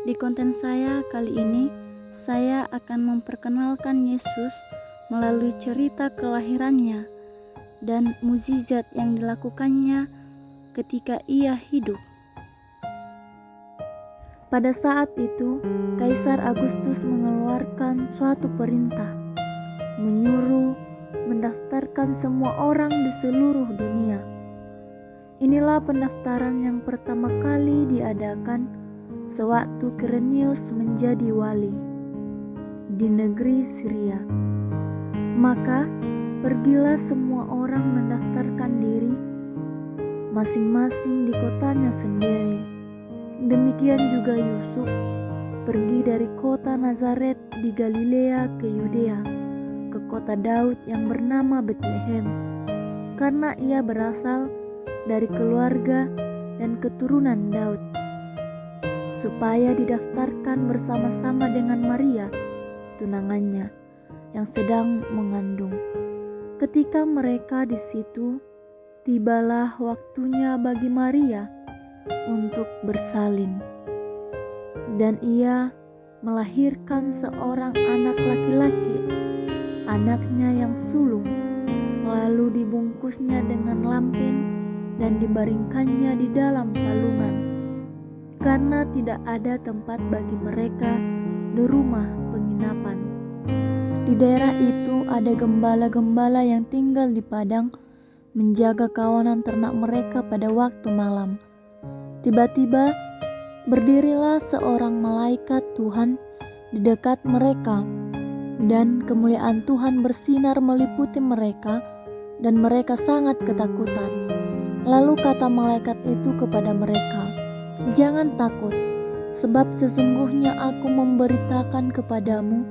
Di konten saya kali ini, saya akan memperkenalkan Yesus melalui cerita kelahirannya dan mukjizat yang dilakukannya ketika ia hidup. Pada saat itu, Kaisar Agustus mengeluarkan suatu perintah, menyuruh mendaftarkan semua orang di seluruh dunia. Inilah pendaftaran yang pertama kali diadakan sewaktu Quirinius menjadi wali di negeri Syria. Maka pergilah semua orang mendaftarkan diri masing-masing di kotanya sendiri. Demikian juga Yusuf pergi dari kota Nazaret di Galilea ke Yudea, ke kota Daud yang bernama Betlehem, karena ia berasal dari keluarga dan keturunan Daud, supaya didaftarkan bersama-sama dengan Maria, tunangannya, yang sedang mengandung. Ketika mereka di situ, tibalah waktunya bagi Maria untuk bersalin, dan ia melahirkan seorang anak laki-laki, anaknya yang sulung, lalu dibungkusnya dengan lampin dan dibaringkannya di dalam palungan, karena tidak ada tempat bagi mereka di rumah penginapan. Di daerah itu ada gembala-gembala yang tinggal di padang, menjaga kawanan ternak mereka pada waktu malam. Tiba-tiba berdirilah seorang malaikat Tuhan di dekat mereka, dan kemuliaan Tuhan bersinar meliputi mereka, dan mereka sangat ketakutan. Lalu kata malaikat itu kepada mereka, "Jangan takut, sebab sesungguhnya aku memberitakan kepadamu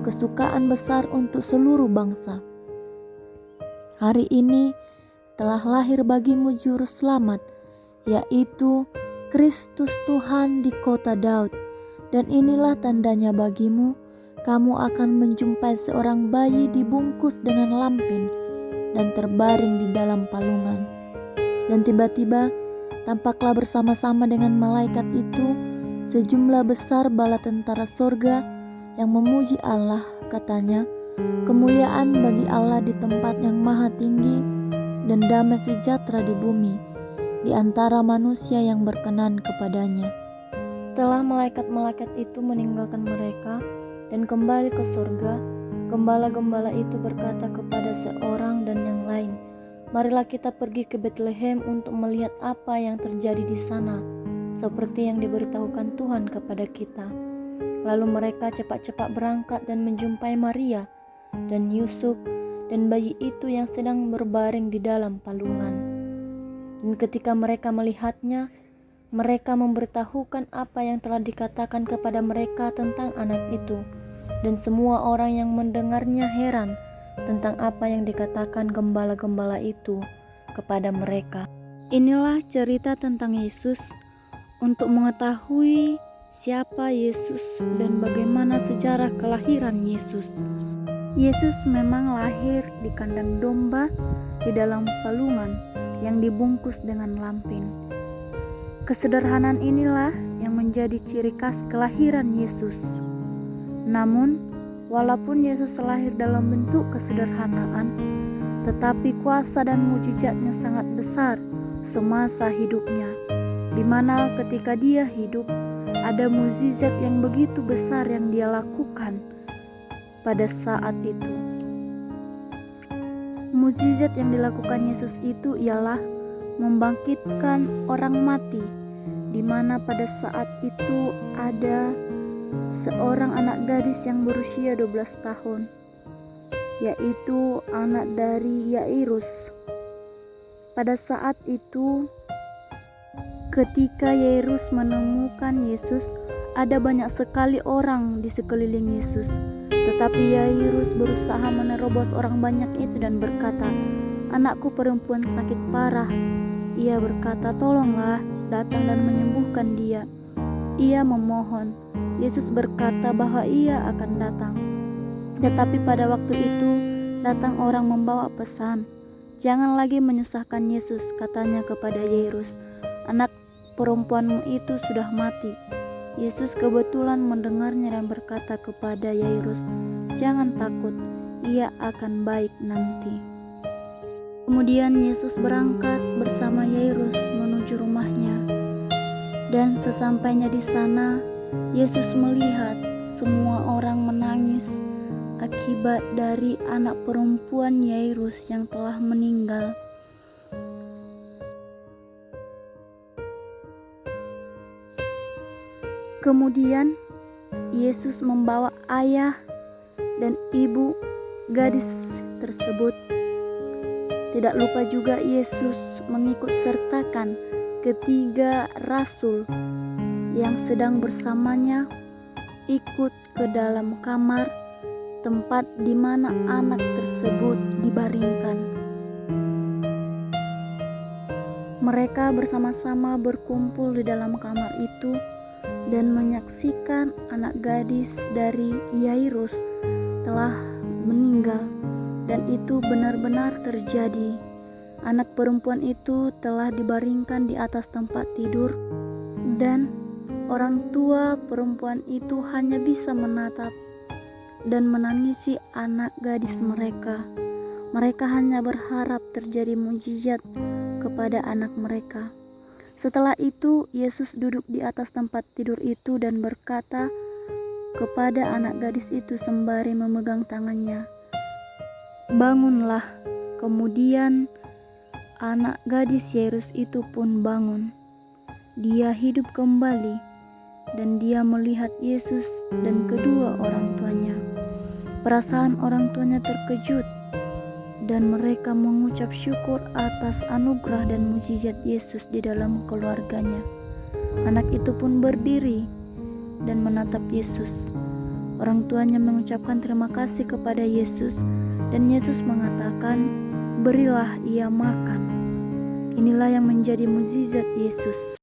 kesukaan besar untuk seluruh bangsa. Hari ini telah lahir bagimu juru selamat, yaitu Kristus Tuhan di kota Daud. Dan inilah tandanya bagimu, kamu akan menjumpai seorang bayi dibungkus dengan lampin dan terbaring di dalam palungan." Dan tiba-tiba tampaklah bersama-sama dengan malaikat itu sejumlah besar bala tentara sorga yang memuji Allah, katanya, "Kemuliaan bagi Allah di tempat yang maha tinggi, dan damai sejahtera di bumi di antara manusia yang berkenan kepadanya." Setelah malaikat-malaikat itu meninggalkan mereka dan kembali ke sorga, gembala-gembala itu berkata kepada seorang dan yang lain, "Marilah kita pergi ke Betlehem untuk melihat apa yang terjadi di sana, seperti yang diberitahukan Tuhan kepada kita." Lalu mereka cepat-cepat berangkat dan menjumpai Maria dan Yusuf dan bayi itu yang sedang berbaring di dalam palungan. Dan ketika mereka melihatnya, mereka memberitahukan apa yang telah dikatakan kepada mereka tentang anak itu. Dan semua orang yang mendengarnya heran tentang apa yang dikatakan gembala-gembala itu kepada mereka. Inilah cerita tentang Yesus. Untuk mengetahui siapa Yesus dan bagaimana sejarah kelahiran Yesus. Yesus memang lahir di kandang domba di dalam palungan yang dibungkus dengan lampin. Kesederhanaan inilah yang menjadi ciri khas kelahiran Yesus. Namun, walaupun Yesus lahir dalam bentuk kesederhanaan, tetapi kuasa dan mukjizatnya sangat besar semasa hidupnya, di mana ketika dia hidup, ada mukjizat yang begitu besar yang dia lakukan pada saat itu. Mukjizat yang dilakukan Yesus itu ialah membangkitkan orang mati, di mana pada saat itu ada seorang anak gadis yang berusia 12 tahun, yaitu anak dari Yairus. Pada saat itu, ketika Yairus menemukan Yesus, ada banyak sekali orang di sekeliling Yesus. Tetapi Yairus berusaha menerobos orang banyak itu dan berkata, "Anakku perempuan sakit parah." Ia berkata, "Tolonglah, datang dan menyembuhkan dia." Ia memohon. Yesus berkata bahwa ia akan datang. Tetapi pada waktu itu datang orang membawa pesan. "Jangan lagi menyusahkan Yesus," katanya kepada Yairus. "Anak perempuanmu itu sudah mati." Yesus kebetulan mendengarnya dan berkata kepada Yairus, "Jangan takut, ia akan baik nanti." Kemudian Yesus berangkat bersama Yairus menuju rumahnya. Dan sesampainya di sana, Yesus melihat semua orang menangis akibat dari anak perempuan Yairus yang telah meninggal. Kemudian Yesus membawa ayah dan ibu gadis tersebut. Tidak lupa juga Yesus mengikut sertakan ketiga rasul yang sedang bersamanya ikut ke dalam kamar tempat di mana anak tersebut dibaringkan. Mereka bersama-sama berkumpul di dalam kamar itu dan menyaksikan anak gadis dari Yairus telah meninggal. Dan itu benar-benar terjadi. Anak perempuan itu telah dibaringkan di atas tempat tidur, dan orang tua perempuan itu hanya bisa menatap dan menangisi anak gadis mereka. Mereka hanya berharap terjadi mukjizat kepada anak mereka. Setelah itu, Yesus duduk di atas tempat tidur itu dan berkata kepada anak gadis itu sembari memegang tangannya, "Bangunlah." Kemudian anak gadis Yairus itu pun bangun. Dia hidup kembali dan dia melihat Yesus dan kedua orang tuanya. Perasaan orang tuanya terkejut dan mereka mengucap syukur atas anugerah dan mukjizat Yesus di dalam keluarganya. Anak itu pun berdiri dan menatap Yesus. Orang tuanya mengucapkan terima kasih kepada Yesus, dan Yesus mengatakan, "Berilah ia makan." Inilah yang menjadi mukjizat Yesus.